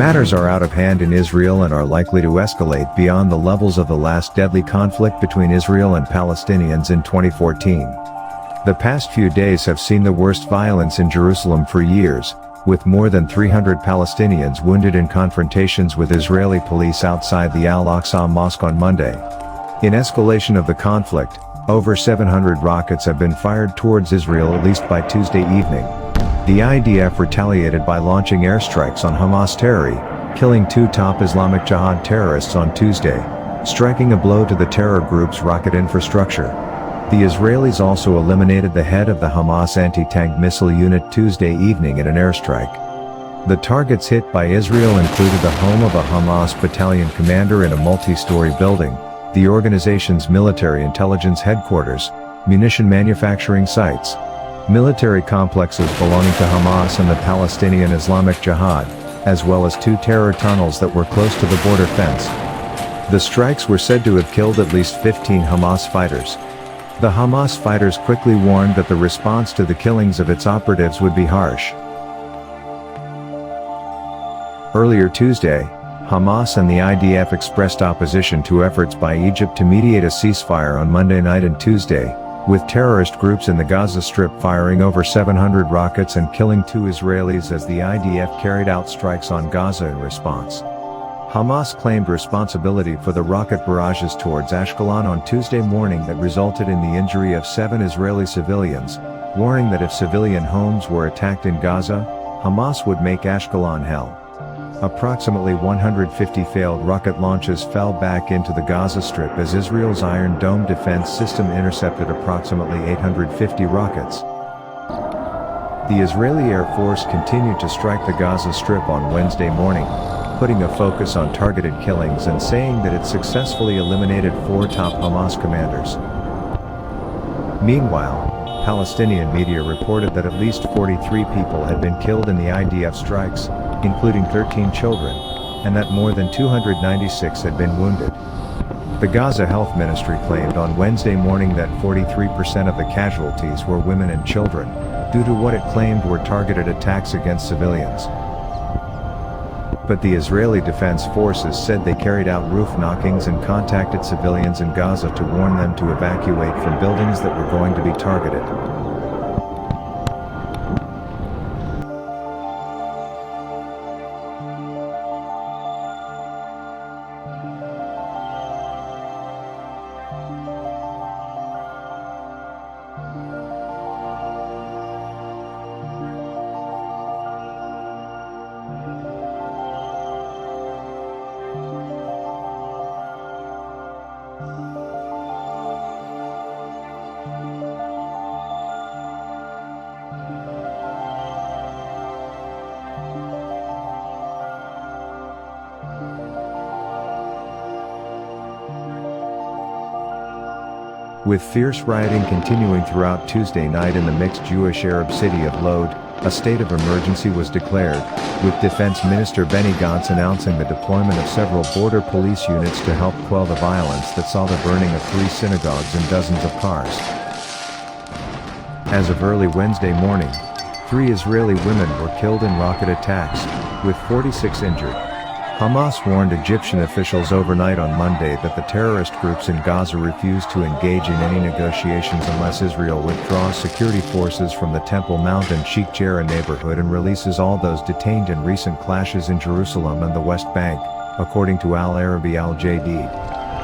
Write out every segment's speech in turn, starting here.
Matters are out of hand in Israel and are likely to escalate beyond the levels of the last deadly conflict between Israel and Palestinians in 2014. The past few days have seen the worst violence in Jerusalem for years, with more than 300 Palestinians wounded in confrontations with Israeli police outside the Al-Aqsa Mosque on Monday. In escalation of the conflict, over 700 rockets have been fired towards Israel at least by Tuesday evening. The IDF retaliated by launching airstrikes on Hamas territory, killing 2 top Islamic Jihad terrorists on Tuesday, striking a blow to the terror group's rocket infrastructure. The Israelis also eliminated the head of the Hamas anti-tank missile unit Tuesday evening in an airstrike. The targets hit by Israel included the home of a Hamas battalion commander in a multi-story building, the organization's military intelligence headquarters, munition manufacturing sites, military complexes belonging to Hamas and the Palestinian Islamic Jihad, as well as 2 terror tunnels that were close to the border fence. The strikes were said to have killed at least 15 Hamas fighters. The Hamas fighters quickly warned that the response to the killings of its operatives would be harsh. Earlier Tuesday, Hamas and the IDF expressed opposition to efforts by Egypt to mediate a ceasefire on Monday night and Tuesday, with terrorist groups in the Gaza Strip firing over 700 rockets and killing 2 Israelis as the IDF carried out strikes on Gaza in response. Hamas claimed responsibility for the rocket barrages towards Ashkelon on Tuesday morning that resulted in the injury of 7 Israeli civilians, warning that if civilian homes were attacked in Gaza, Hamas would make Ashkelon hell. Approximately 150 failed rocket launches fell back into the Gaza Strip as Israel's Iron Dome defense system intercepted approximately 850 rockets. The Israeli Air Force continued to strike the Gaza Strip on Wednesday morning, putting a focus on targeted killings and saying that it successfully eliminated 4 top Hamas commanders. Meanwhile, Palestinian media reported that at least 43 people had been killed in the IDF strikes, including 13 children, and that more than 296 had been wounded. The Gaza Health Ministry claimed on Wednesday morning that 43% of the casualties were women and children, due to what it claimed were targeted attacks against civilians. But the Israeli Defense Forces said they carried out roof knockings and contacted civilians in Gaza to warn them to evacuate from buildings that were going to be targeted. With fierce rioting continuing throughout Tuesday night in the mixed Jewish-Arab city of Lod, a state of emergency was declared, with Defense Minister Benny Gantz announcing the deployment of several border police units to help quell the violence that saw the burning of 3 synagogues and dozens of cars. As of early Wednesday morning, 3 Israeli women were killed in rocket attacks, with 46 injured. Hamas warned Egyptian officials overnight on Monday that the terrorist groups in Gaza refuse to engage in any negotiations unless Israel withdraws security forces from the Temple Mount and Sheikh Jarrah neighborhood and releases all those detained in recent clashes in Jerusalem and the West Bank, according to Al Arabi Al Jadid.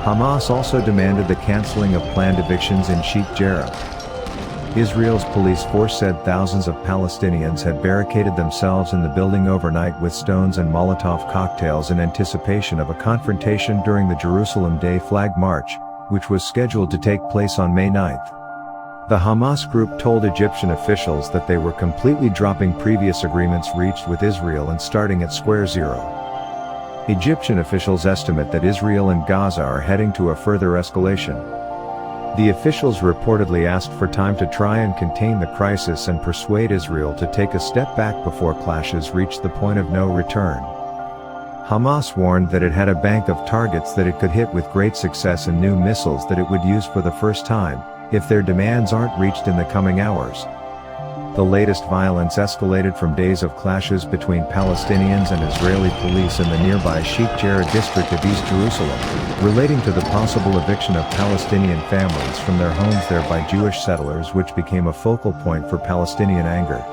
Hamas also demanded the canceling of planned evictions in Sheikh Jarrah. Israel's police force said thousands of Palestinians had barricaded themselves in the building overnight with stones and Molotov cocktails in anticipation of a confrontation during the Jerusalem Day Flag March, which was scheduled to take place on May 9th. The Hamas group told Egyptian officials that they were completely dropping previous agreements reached with Israel and starting at square zero. Egyptian officials estimate that Israel and Gaza are heading to a further escalation. The officials reportedly asked for time to try and contain the crisis and persuade Israel to take a step back before clashes reached the point of no return. Hamas warned that it had a bank of targets that it could hit with great success and new missiles that it would use for the first time, if their demands aren't reached in the coming hours. The latest violence escalated from days of clashes between Palestinians and Israeli police in the nearby Sheikh Jarrah district of East Jerusalem, relating to the possible eviction of Palestinian families from their homes there by Jewish settlers, which became a focal point for Palestinian anger.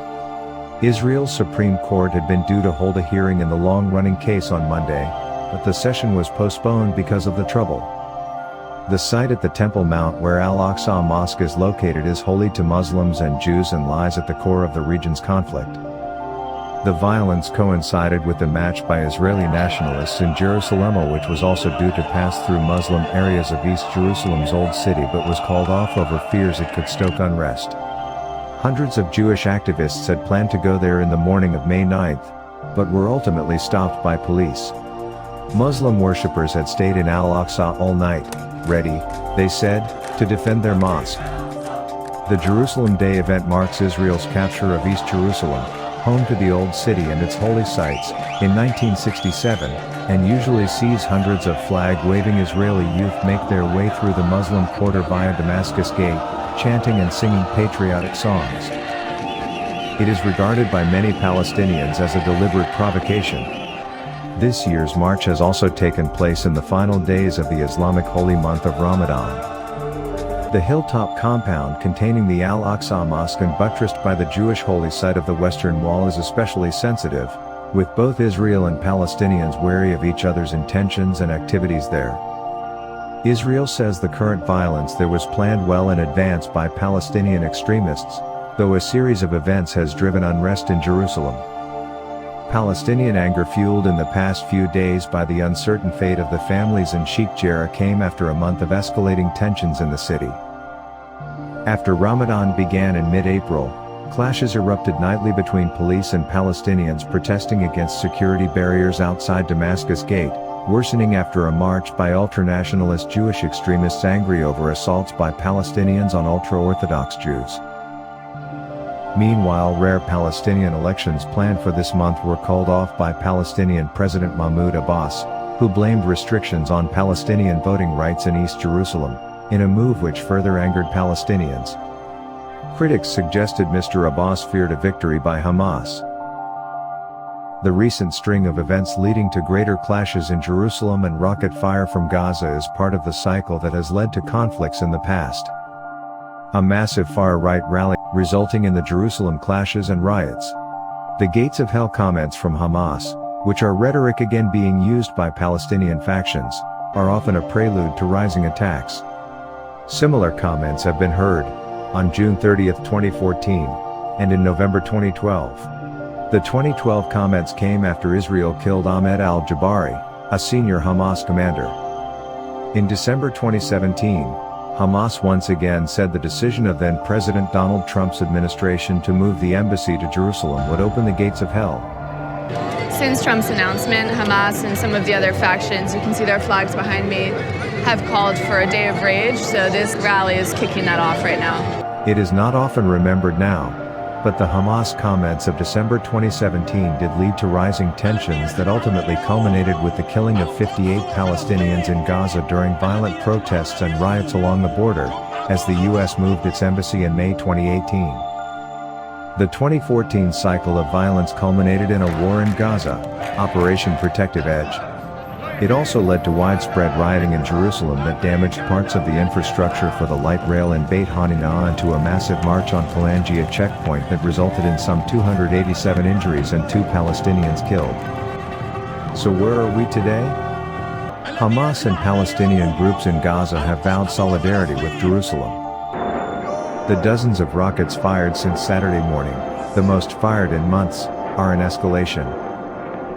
Israel's Supreme Court had been due to hold a hearing in the long-running case on Monday, but the session was postponed because of the trouble. The site at the Temple Mount where Al-Aqsa Mosque is located is holy to Muslims and Jews and lies at the core of the region's conflict. The violence coincided with the march by Israeli nationalists in Jerusalem, which was also due to pass through Muslim areas of East Jerusalem's Old City but was called off over fears it could stoke unrest. Hundreds of Jewish activists had planned to go there in the morning of May 9th, but were ultimately stopped by police. Muslim worshippers had stayed in Al-Aqsa all night, ready, they said, to defend their mosque. The Jerusalem Day event marks Israel's capture of East Jerusalem, home to the Old City and its holy sites, in 1967, and usually sees hundreds of flag-waving Israeli youth make their way through the Muslim quarter via Damascus Gate, chanting and singing patriotic songs. It is regarded by many Palestinians as a deliberate provocation. This year's march has also taken place in the final days of the Islamic holy month of Ramadan. The hilltop compound containing the Al-Aqsa Mosque and buttressed by the Jewish holy site of the Western Wall is especially sensitive, with both Israel and Palestinians wary of each other's intentions and activities there. Israel says the current violence there was planned well in advance by Palestinian extremists, though a series of events has driven unrest in Jerusalem. Palestinian anger fueled in the past few days by the uncertain fate of the families in Sheikh Jarrah came after a month of escalating tensions in the city. After Ramadan began in mid-April, clashes erupted nightly between police and Palestinians protesting against security barriers outside Damascus Gate, worsening after a march by ultranationalist Jewish extremists angry over assaults by Palestinians on ultra-Orthodox Jews. Meanwhile, rare Palestinian elections planned for this month were called off by Palestinian President Mahmoud Abbas, who blamed restrictions on Palestinian voting rights in East Jerusalem, in a move which further angered Palestinians. Critics suggested Mr. Abbas feared a victory by Hamas. The recent string of events leading to greater clashes in Jerusalem and rocket fire from Gaza is part of the cycle that has led to conflicts in the past. A massive far-right rally, resulting in the Jerusalem clashes and riots. The gates of hell comments from Hamas, which are rhetoric again being used by Palestinian factions, are often a prelude to rising attacks. Similar comments have been heard on June 30, 2014, and in November 2012. The 2012 comments came after Israel killed Ahmed al-Jabari, a senior Hamas commander. In December 2017, Hamas once again said the decision of then-President Donald Trump's administration to move the embassy to Jerusalem would open the gates of hell. Since Trump's announcement, Hamas and some of the other factions, you can see their flags behind me, have called for a day of rage, so this rally is kicking that off right now. It is not often remembered now, but the Hamas comments of December 2017 did lead to rising tensions that ultimately culminated with the killing of 58 Palestinians in Gaza during violent protests and riots along the border, as the U.S. moved its embassy in May 2018. The 2014 cycle of violence culminated in a war in Gaza, Operation Protective Edge. It also led to widespread rioting in Jerusalem that damaged parts of the infrastructure for the light rail in Beit Hanina and to a massive march on Phalangia checkpoint that resulted in some 287 injuries and 2 Palestinians killed. So where are we today? Hamas and Palestinian groups in Gaza have vowed solidarity with Jerusalem. The dozens of rockets fired since Saturday morning, the most fired in months, are in escalation.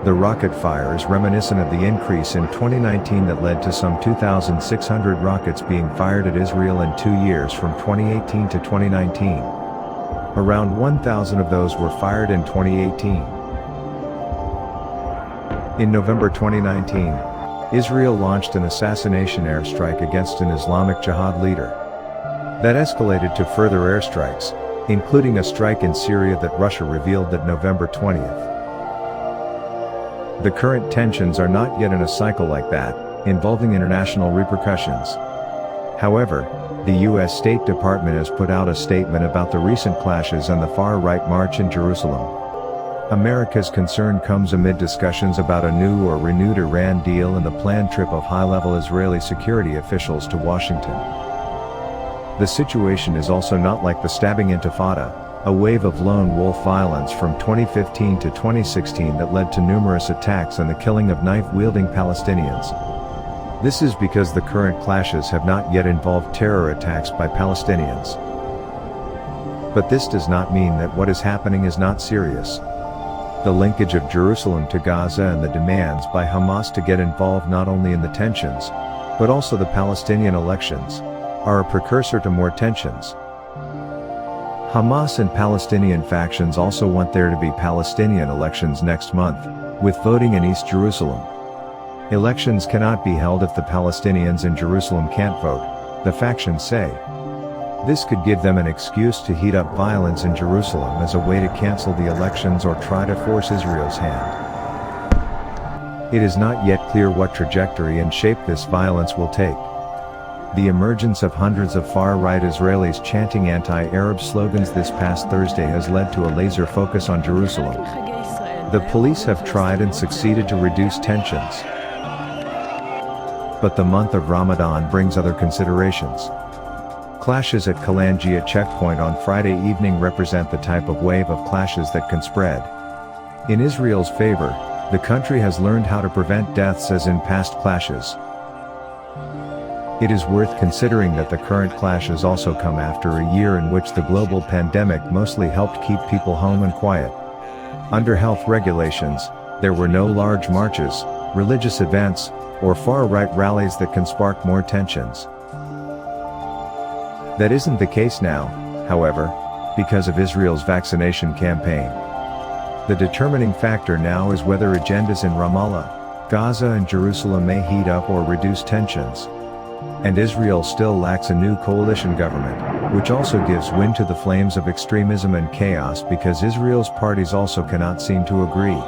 The rocket fire is reminiscent of the increase in 2019 that led to some 2,600 rockets being fired at Israel in 2 years from 2018 to 2019. Around 1,000 of those were fired in 2018. In November 2019, Israel launched an assassination airstrike against an Islamic Jihad leader. That escalated to further airstrikes, including a strike in Syria that Russia revealed that November 20th. The current tensions are not yet in a cycle like that, involving international repercussions. However, The U.S. State Department has put out a statement about the recent clashes and the far-right march in Jerusalem. America's concern comes amid discussions about a new or renewed Iran deal and the planned trip of high-level Israeli security officials to Washington. The situation is also not like the stabbing intifada, a wave of lone wolf violence from 2015 to 2016 that led to numerous attacks and the killing of knife-wielding Palestinians. This is because the current clashes have not yet involved terror attacks by Palestinians. But this does not mean that what is happening is not serious. The linkage of Jerusalem to Gaza and the demands by Hamas to get involved not only in the tensions, but also the Palestinian elections, are a precursor to more tensions. Hamas and Palestinian factions also want there to be Palestinian elections next month, with voting in East Jerusalem. Elections cannot be held if the Palestinians in Jerusalem can't vote, the factions say. This could give them an excuse to heat up violence in Jerusalem as a way to cancel the elections or try to force Israel's hand. It is not yet clear what trajectory and shape this violence will take. The emergence of hundreds of far-right Israelis chanting anti-Arab slogans this past Thursday has led to a laser focus on Jerusalem. The police have tried and succeeded to reduce tensions. But the month of Ramadan brings other considerations. Clashes at Kalangia checkpoint on Friday evening represent the type of wave of clashes that can spread. In Israel's favor, the country has learned how to prevent deaths as in past clashes. It is worth considering that the current clashes also come after a year in which the global pandemic mostly helped keep people home and quiet. Under health regulations, there were no large marches, religious events, or far-right rallies that can spark more tensions. That isn't the case now, however, because of Israel's vaccination campaign. The determining factor now is whether agendas in Ramallah, Gaza and Jerusalem may heat up or reduce tensions. And Israel still lacks a new coalition government, which also gives wind to the flames of extremism and chaos because Israel's parties also cannot seem to agree.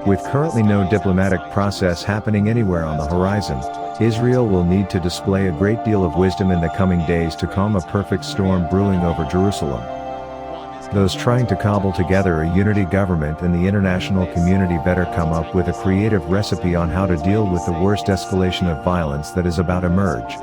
With currently no diplomatic process happening anywhere on the horizon, Israel will need to display a great deal of wisdom in the coming days to calm a perfect storm brewing over Jerusalem. Those trying to cobble together a unity government and the international community better come up with a creative recipe on how to deal with the worst escalation of violence that is about to emerge.